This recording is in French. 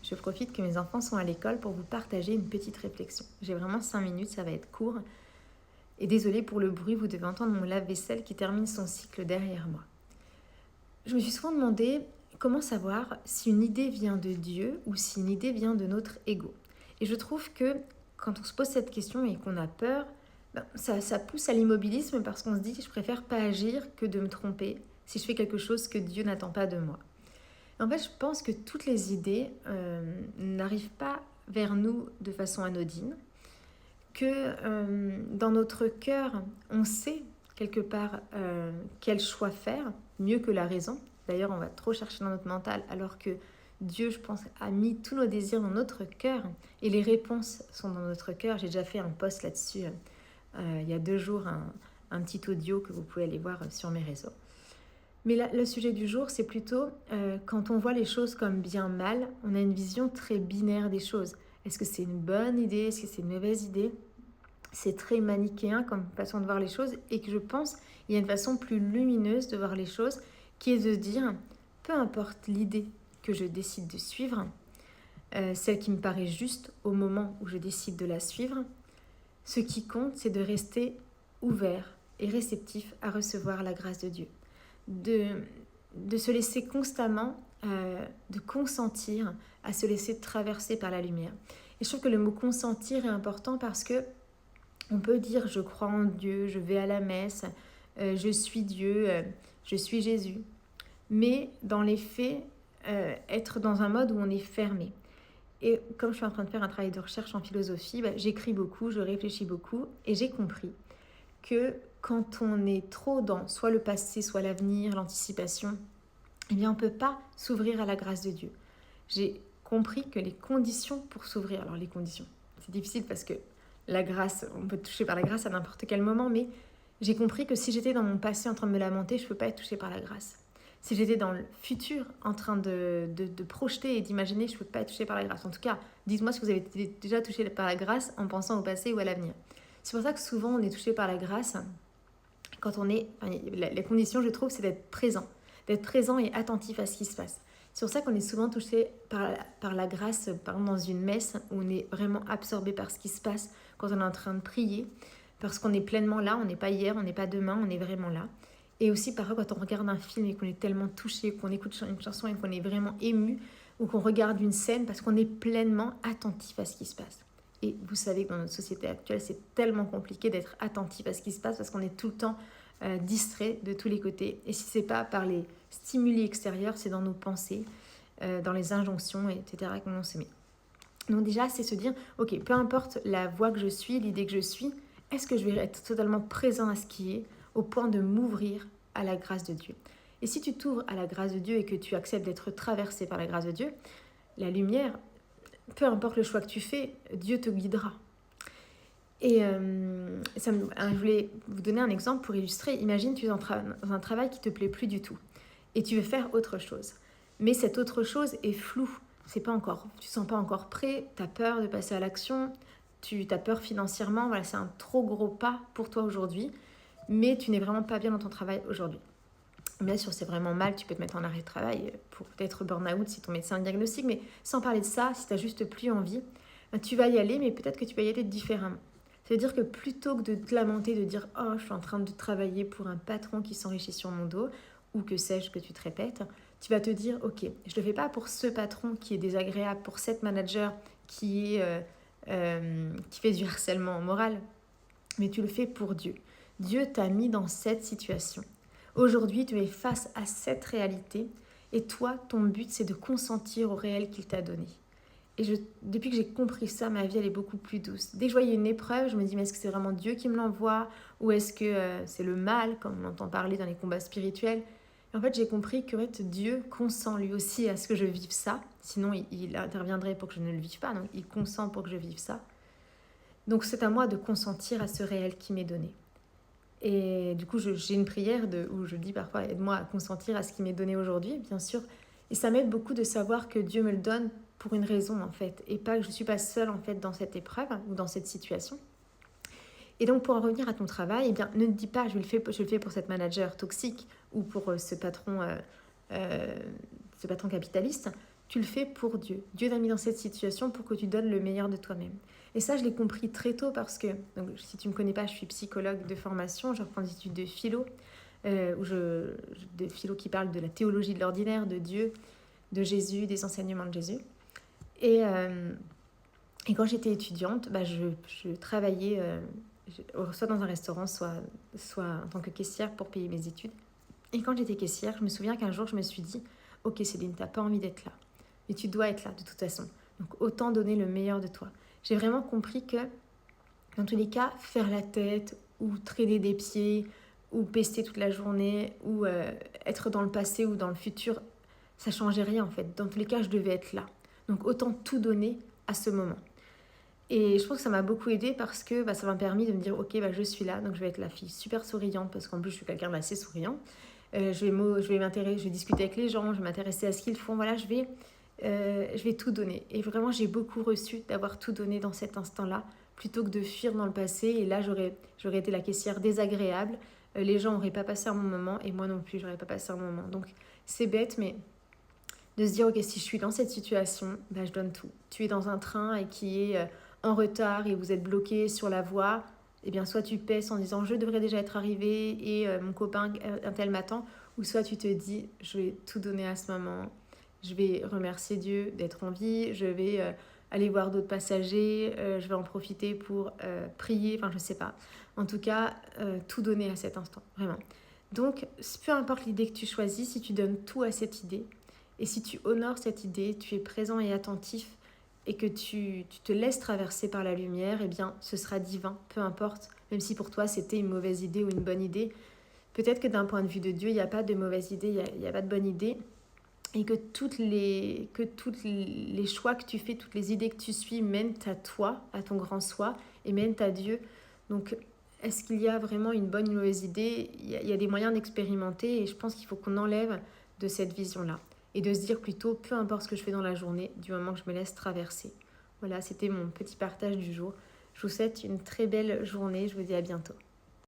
je profite que mes enfants sont à l'école pour vous partager une petite réflexion. J'ai vraiment 5 minutes, ça va être court. Et désolée pour le bruit, vous devez entendre mon lave-vaisselle qui termine son cycle derrière moi. Je me suis souvent demandé comment savoir si une idée vient de Dieu ou si une idée vient de notre ego. Et je trouve que quand on se pose cette question et qu'on a peur, ça pousse à l'immobilisme parce qu'on se dit que je préfère pas agir que de me tromper si je fais quelque chose que Dieu n'attend pas de moi. En fait, je pense que toutes les idées n'arrivent pas vers nous de façon anodine, que dans notre cœur, on sait quelque part quel choix faire, mieux que la raison. D'ailleurs, on va trop chercher dans notre mental, alors que Dieu, je pense, a mis tous nos désirs dans notre cœur et les réponses sont dans notre cœur. J'ai déjà fait un post là-dessus il y a 2 jours, un petit audio que vous pouvez aller voir sur mes réseaux. Mais là, le sujet du jour, c'est plutôt quand on voit les choses comme bien mal, on a une vision très binaire des choses. Est-ce que c'est une bonne idée? Est-ce que c'est une mauvaise idée? C'est très manichéen comme façon de voir les choses et que je pense il y a une façon plus lumineuse de voir les choses qui est de dire, peu importe l'idée que je décide de suivre, celle qui me paraît juste au moment où je décide de la suivre, ce qui compte, c'est de rester ouvert et réceptif à recevoir la grâce de Dieu. De se laisser constamment, de consentir à se laisser traverser par la lumière. Et je trouve que le mot consentir est important parce que on peut dire je crois en Dieu, je vais à la messe, je suis Dieu, je suis Jésus. Mais dans les faits, être dans un mode où on est fermé. Et comme je suis en train de faire un travail de recherche en philosophie, j'écris beaucoup, je réfléchis beaucoup et j'ai compris que quand on est trop dans soit le passé, soit l'avenir, l'anticipation, eh bien on ne peut pas s'ouvrir à la grâce de Dieu. J'ai compris que les conditions pour s'ouvrir, alors les conditions, c'est difficile parce que la grâce, on peut toucher par la grâce à n'importe quel moment, mais j'ai compris que si j'étais dans mon passé en train de me lamenter, je ne peux pas être touchée par la grâce. Si j'étais dans le futur en train de projeter et d'imaginer, je ne peux pas être touchée par la grâce. En tout cas, dites-moi si vous avez été déjà touché par la grâce en pensant au passé ou à l'avenir. C'est pour ça que souvent on est touché par la grâce quand on est... la condition, je trouve, c'est d'être présent et attentif à ce qui se passe. C'est pour ça qu'on est souvent touché par la grâce, par exemple dans une messe, où on est vraiment absorbé par ce qui se passe quand on est en train de prier, parce qu'on est pleinement là, on n'est pas hier, on n'est pas demain, on est vraiment là. Et aussi parfois quand on regarde un film et qu'on est tellement touché, qu'on écoute une chanson et qu'on est vraiment ému, ou qu'on regarde une scène parce qu'on est pleinement attentif à ce qui se passe. Et vous savez que dans notre société actuelle, c'est tellement compliqué d'être attentif à ce qui se passe parce qu'on est tout le temps distrait de tous les côtés. Et si ce n'est pas par les stimuli extérieurs, c'est dans nos pensées, dans les injonctions, etc. qu'on se met. Donc déjà, c'est se dire, ok, peu importe la voie que je suis, l'idée que je suis, est-ce que je vais être totalement présent à ce qui est, au point de m'ouvrir à la grâce de Dieu. Et si tu t'ouvres à la grâce de Dieu et que tu acceptes d'être traversé par la grâce de Dieu, la lumière, peu importe le choix que tu fais, Dieu te guidera. Et je voulais vous donner un exemple pour illustrer. Imagine, tu es dans un travail qui ne te plaît plus du tout et tu veux faire autre chose. Mais cette autre chose est floue. Tu ne sens pas encore prêt, tu as peur de passer à l'action, tu as peur financièrement. Voilà, c'est un trop gros pas pour toi aujourd'hui, mais tu n'es vraiment pas bien dans ton travail aujourd'hui. Bien sûr, c'est vraiment mal, tu peux te mettre en arrêt de travail pour peut-être burn-out si ton médecin le diagnostique, mais sans parler de ça, si tu n'as juste plus envie, tu vas y aller, mais peut-être que tu vas y aller différemment. C'est-à-dire que plutôt que de te lamenter, de dire « Oh, je suis en train de travailler pour un patron qui s'enrichit sur mon dos », ou que sais-je que tu te répètes, tu vas te dire « Ok, je ne le fais pas pour ce patron qui est désagréable, pour cette manager qui fait du harcèlement moral, mais tu le fais pour Dieu. Dieu t'a mis dans cette situation. Aujourd'hui, tu es face à cette réalité et toi, ton but, c'est de consentir au réel qu'il t'a donné. » Et depuis que j'ai compris ça, ma vie, elle est beaucoup plus douce. Dès que je voyais une épreuve, je me dis, mais est-ce que c'est vraiment Dieu qui me l'envoie? Ou est-ce que c'est le mal, comme on entend parler dans les combats spirituels? Et en fait, j'ai compris que Dieu consent lui aussi à ce que je vive ça. Sinon, il interviendrait pour que je ne le vive pas. Donc, il consent pour que je vive ça. Donc, c'est à moi de consentir à ce réel qui m'est donné. Et du coup, j'ai une prière où je dis parfois, aide-moi à consentir à ce qui m'est donné aujourd'hui, bien sûr. Et ça m'aide beaucoup de savoir que Dieu me le donne pour une raison, en fait. Et pas que je ne suis pas seule, en fait, dans cette épreuve ou dans cette situation. Et donc, pour en revenir à ton travail, eh bien, ne te dis pas, je le fais pour cette manager toxique ou pour ce patron capitaliste. tu le fais pour Dieu. Dieu t'a mis dans cette situation pour que tu donnes le meilleur de toi-même. Et ça, je l'ai compris très tôt parce que, donc, si tu ne me connais pas, je suis psychologue de formation, je reprends des études de philo, de philo qui parle de la théologie de l'ordinaire, de Dieu, de Jésus, des enseignements de Jésus. Et quand j'étais étudiante, je travaillais soit dans un restaurant, soit en tant que caissière pour payer mes études. Et quand j'étais caissière, je me souviens qu'un jour, je me suis dit « Ok Céline, tu n'as pas envie d'être là, mais tu dois être là de toute façon. Donc autant donner le meilleur de toi. » J'ai vraiment compris que, dans tous les cas, faire la tête ou traîner des pieds ou pester toute la journée ou être dans le passé ou dans le futur, ça ne changeait rien en fait. Dans tous les cas, je devais être là. Donc autant tout donner à ce moment. Et je pense que ça m'a beaucoup aidée parce que ça m'a permis de me dire ok, je suis là, donc je vais être la fille super souriante parce qu'en plus je suis quelqu'un d'assez souriant. Je vais discuter avec les gens, je vais m'intéresser à ce qu'ils font. Voilà, je vais tout donner. Et vraiment, j'ai beaucoup reçu d'avoir tout donné dans cet instant-là plutôt que de fuir dans le passé. Et là, j'aurais été la caissière désagréable. Les gens n'auraient pas passé un bon moment et moi non plus, j'aurais pas passé un bon moment. Donc c'est bête, mais de se dire ok, si je suis dans cette situation, je donne tout. Tu es dans un train et qui est en retard et vous êtes bloqué sur la voie, eh bien soit tu pèses en disant je devrais déjà être arrivé et mon copain un tel m'attend, ou soit tu te dis je vais tout donner à ce moment, je vais remercier Dieu d'être en vie, je vais aller voir d'autres passagers, je vais en profiter pour prier, enfin je sais pas. En tout cas, tout donner à cet instant, vraiment. Donc, peu importe l'idée que tu choisis, si tu donnes tout à cette idée, et si tu honores cette idée, tu es présent et attentif, et que tu te laisses traverser par la lumière, eh bien, ce sera divin, peu importe, même si pour toi, c'était une mauvaise idée ou une bonne idée. Peut-être que d'un point de vue de Dieu, il n'y a pas de mauvaise idée, il n'y a pas de bonne idée, et que toutes les choix que tu fais, toutes les idées que tu suis mènent à toi, à ton grand soi, et mènent à Dieu. Donc, est-ce qu'il y a vraiment une bonne ou une mauvaise idée ? Il y a des moyens d'expérimenter, et je pense qu'il faut qu'on enlève de cette vision-là. Et de se dire plutôt, peu importe ce que je fais dans la journée, du moment que je me laisse traverser. Voilà, c'était mon petit partage du jour. Je vous souhaite une très belle journée, je vous dis à bientôt.